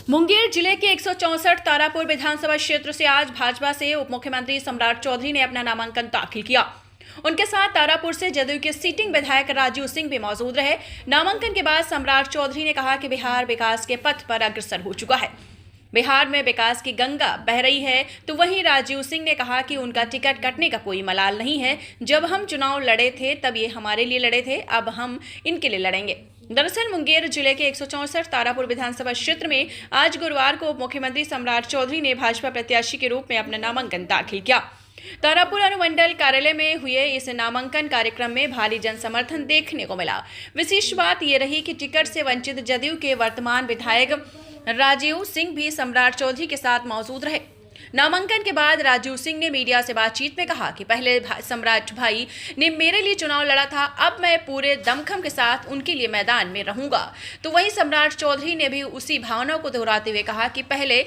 मुंगेर जिले के 164 तारापुर विधानसभा क्षेत्र से आज भाजपा से उप मुख्यमंत्री सम्राट चौधरी ने अपना नामांकन दाखिल किया। उनके साथ तारापुर से जदयू के सिटिंग विधायक राजीव सिंह भी मौजूद रहे। नामांकन के बाद सम्राट चौधरी ने कहा कि बिहार विकास के पथ पर अग्रसर हो चुका है, बिहार में विकास की गंगा बह रही है। तो वहीं राजीव सिंह ने कहा कि उनका टिकट कटने का कोई मलाल नहीं है। जब हम चुनाव लड़े थे तब ये हमारे लिए लड़े थे, अब हम इनके लिए लड़ेंगे। दरअसल मुंगेर जिले के 164 तारापुर विधानसभा क्षेत्र में आज गुरुवार को उप मुख्यमंत्री सम्राट चौधरी ने भाजपा प्रत्याशी के रूप में अपना नामांकन दाखिल किया। तारापुर अनुमंडल कार्यालय में हुए इस नामांकन कार्यक्रम में भारी जन समर्थन देखने को मिला। विशेष बात यह रही कि टिकट से वंचित जदयू के वर्तमान विधायक राजीव सिंह भी सम्राट चौधरी के साथ मौजूद रहे। नामांकन के बाद राजीव सिंह ने मीडिया से बातचीत में कहा कि पहले सम्राट भाई ने मेरे लिए चुनाव लड़ा था, अब मैं पूरे दमखम के साथ उनके लिए मैदान में रहूंगा। तो वहीं सम्राट चौधरी ने भी उसी भावना को दोहराते हुए कहा कि पहले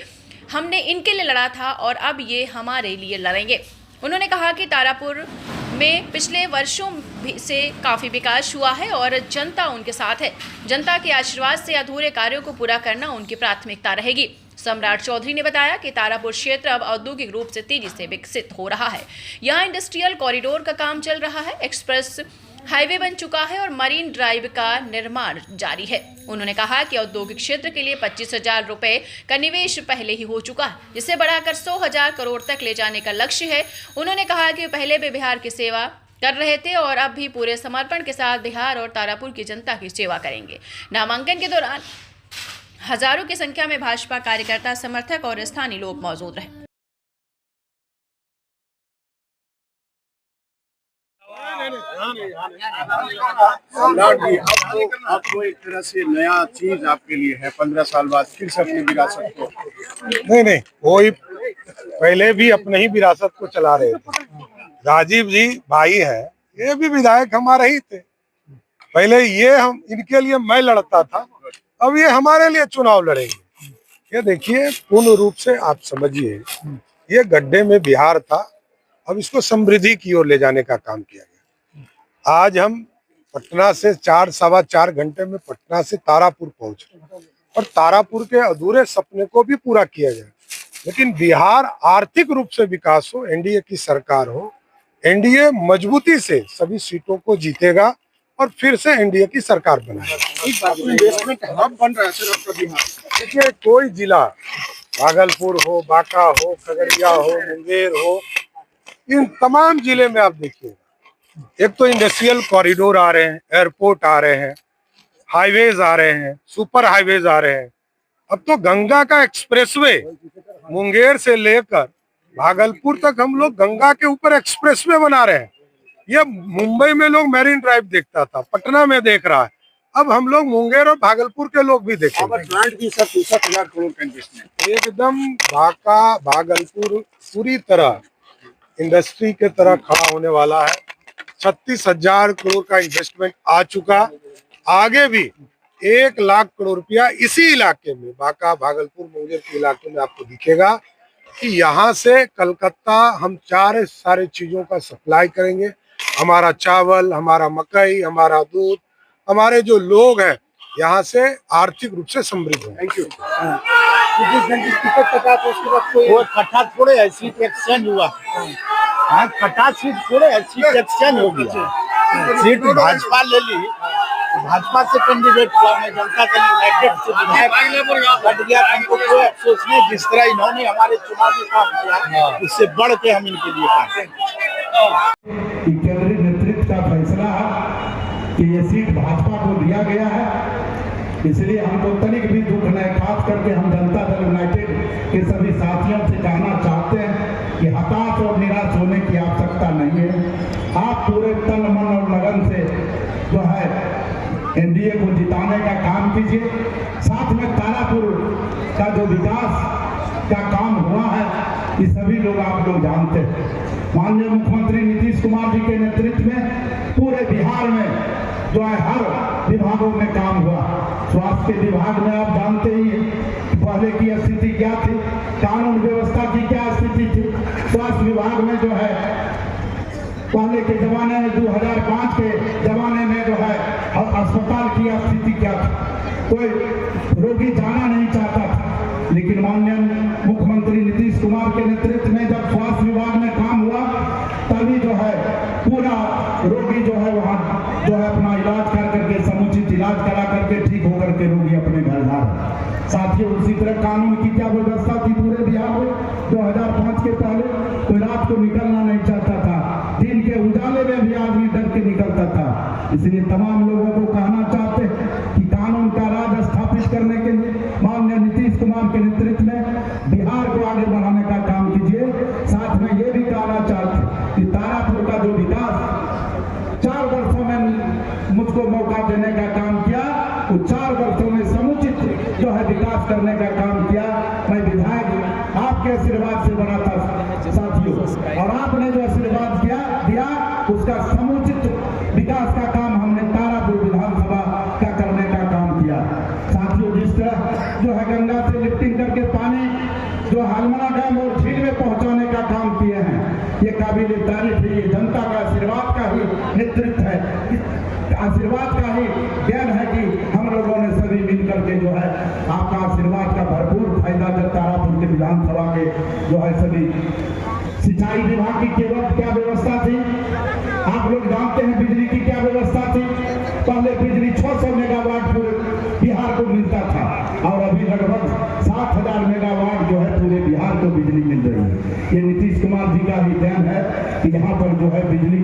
हमने इनके लिए लड़ा था और अब ये हमारे लिए लड़ेंगे। उन्होंने कहा कि तारापुर में पिछले वर्षों से काफ़ी विकास हुआ है और जनता उनके साथ है। जनता के आशीर्वाद से अधूरे कार्यों को पूरा करना उनकी प्राथमिकता रहेगी। सम्राट चौधरी ने बताया कि तारापुर क्षेत्र अब औद्योगिक रूप से तेजी से विकसित हो रहा है। यहाँ इंडस्ट्रियल कॉरिडोर का काम चल रहा है, एक्सप्रेस हाईवे बन चुका है और मरीन ड्राइव का निर्माण जारी है। उन्होंने कहा कि औद्योगिक क्षेत्र के लिए 25,000 रुपए का निवेश पहले ही हो चुका है, जिसे बढ़ाकर 100,000 करोड़ तक ले जाने का लक्ष्य है। उन्होंने कहा कि पहले भी बिहार की सेवा कर रहे थे और अब भी पूरे समर्पण के साथ बिहार और तारापुर की जनता की सेवा करेंगे। नामांकन के दौरान हजारों की संख्या में भाजपा कार्यकर्ता, समर्थक और स्थानीय लोग मौजूद रहे। सम्राट जी, आपको एक तरह से नया चीज आपके लिए है, 15 साल बाद फिर से अपनी विरासत को। नहीं, वही पहले भी अपने ही विरासत को चला रहे थे। राजीव जी भाई है, ये भी विधायक हमारे ही थे। पहले ये हम इनके लिए मैं लड़ता था, अब ये हमारे लिए चुनाव लड़ेंगे। ये देखिए, पूर्ण रूप से आप समझिए, ये गड्ढे में बिहार था, अब इसको समृद्धि की ओर ले जाने का काम किया गया। आज हम पटना से 4-4.25 घंटे में पटना से तारापुर पहुंचे और तारापुर के अधूरे सपने को भी पूरा किया जाए। लेकिन बिहार आर्थिक रूप से विकास हो, एनडीए की सरकार हो, एनडीए मजबूती से सभी सीटों को जीतेगा और फिर से एनडीए की सरकार बनाएगा। इन्वेस्टमेंट हब बन रहा है सर आपका बिहार। देखिए, कोई जिला, भागलपुर हो, बांका हो, खगड़िया हो, मुंगेर हो, इन तमाम जिले में आप देखिए, एक तो इंडस्ट्रियल कॉरिडोर आ रहे हैं, एयरपोर्ट आ रहे हैं, हाईवेज आ रहे हैं, सुपर हाईवेज आ रहे हैं। अब तो गंगा का एक्सप्रेसवे मुंगेर से लेकर भागलपुर तक हम लोग गंगा के ऊपर एक्सप्रेसवे बना रहे हैं। ये मुंबई में लोग मैरीन ड्राइव देखता था, पटना में देख रहा है, अब हम लोग मुंगेर और भागलपुर के लोग भी देखेंगे। 60,000 करोड़ का इन्वेस्टमेंट एकदम बांका, भागलपुर पूरी तरह इंडस्ट्री के तरह खड़ा होने वाला है। 36,000 करोड़ का इन्वेस्टमेंट आ चुका, आगे भी 1 लाख करोड़ रुपया इसी इलाके में, बांका, भागलपुर, मुंगेर के इलाके में आपको दिखेगा कि यहाँ से कलकत्ता हम सारे चीजों का सप्लाई करेंगे। हमारा चावल, हमारा मकई, हमारा दूध, हमारे जो लोग हैं यहाँ से आर्थिक रूप से समृद्ध हैं। Thank you. टिकट कटा तो उसके बाद कोई कटा थोड़े है, सीट एक्सचेंज हुआ। हाँ, कटा सीट थोड़े है, सीट एक्सचेंज हो गया। सीट भाजपा ले ली, भाजपा से कैंडिडेट हुआ, मैं जनता दल यूनाइटेड से विधायक कट गया। हमको कोई अफसोस नहीं, जिस तरह इन्होंने हमारे चुनाव में काम किया उससे बढ़ के हम इनके लिए काम करेंगे। केंद्रीय नेतृत्व का फैसला है कि ये सीट भाजपा को दिया गया है, इसलिए हमको तनिक भी दुख नहीं। खास करके हम जनता दल यूनाइटेड के सभी साथियों से कहना चाहते हैं कि हताश और निराश होने की आवश्यकता नहीं है। आप पूरे तन, मन और लगन से जो है एनडीए को जिताने का काम कीजिए। साथ में तारापुर का जो विकास का काम हुआ है, ये सभी लोग आप लोग जानते हैं। माननीय मुख्यमंत्री नीतीश कुमार जी के नेतृत्व में पूरे बिहार में जो है हर विभागों में काम हुआ। स्वास्थ्य के विभाग में आप जानते ही हैं पहले की स्थिति क्या थी, कानून व्यवस्था की क्या स्थिति थी। स्वास्थ्य विभाग में जो है पहले के जमाने में 2005 के जमाने में जो है अस्पताल की स्थिति क्या थी, कोई रोगी जाना नहीं चाहता था। कुमार के नेतृत्व में जब स्वास्थ्य विभाग में काम हुआ तभी जो है पूरा रोगी जो है वहाँ जो है अपना इलाज कर करके समुचित इलाज करा करके ठीक होकर के रोगी अपने घर जा रहे। साथियों, उसी तरह कानून की क्या व्यवस्था थी पूरे बिहार में 2005 के पहले? कोई रात को निकलना नहीं चाहता था, दिन के उजाले में भी आदमी डर के निकलता था। इसलिए तमाम लोगों को कहना चाहते हैं कि कानून का राज स्थापित करने के लिए माननीय नीतीश कुमार के नेतृत्व में बिहार को आगे बढ़ाने का काम कीजिए। साथ में ये भी कहना चाहते हैं कि तारापुर का जो विकास 4 वर्षों में मुझको मौका देने का काम किया, वो 4 वर्षों में समुचित जो है विकास करने का काम किया। मैं विधायक आपके आशीर्वाद से बना था साथियों, और आपने जो आशीर्वाद दिया उसका समुचित विकास का काम हमने तारापुर विधानसभा का करने का काम किया। साथियों, जिस तरह जो है गंगा से लिफ्टिंग करके पानी जो हालमरा डैम और झील में पहुंचाने का काम किए हैं, ये काबिल तारीफ है। ये जनता का आशीर्वाद का ही नेतृत्व है, आशीर्वाद का ही देन है कि हम लोगों ने सभी मिलकर के जो है आपका आशीर्वाद का भरपूर फायदा जब तारापुर के विधानसभा के जो है सभी सिंचाई विभाग की केवल क्या व्यवस्था थी, आप लोग जानते हैं बिजली की क्या व्यवस्था थी। पहले बिजली 600 मेगावाट पूरे बिहार को मिलता था और अभी लगभग 60,000 मेगावाट जो है पूरे बिहार को बिजली मिल रही है। ये नीतीश कुमार जी का ही देन है कि यहाँ पर जो है बिजली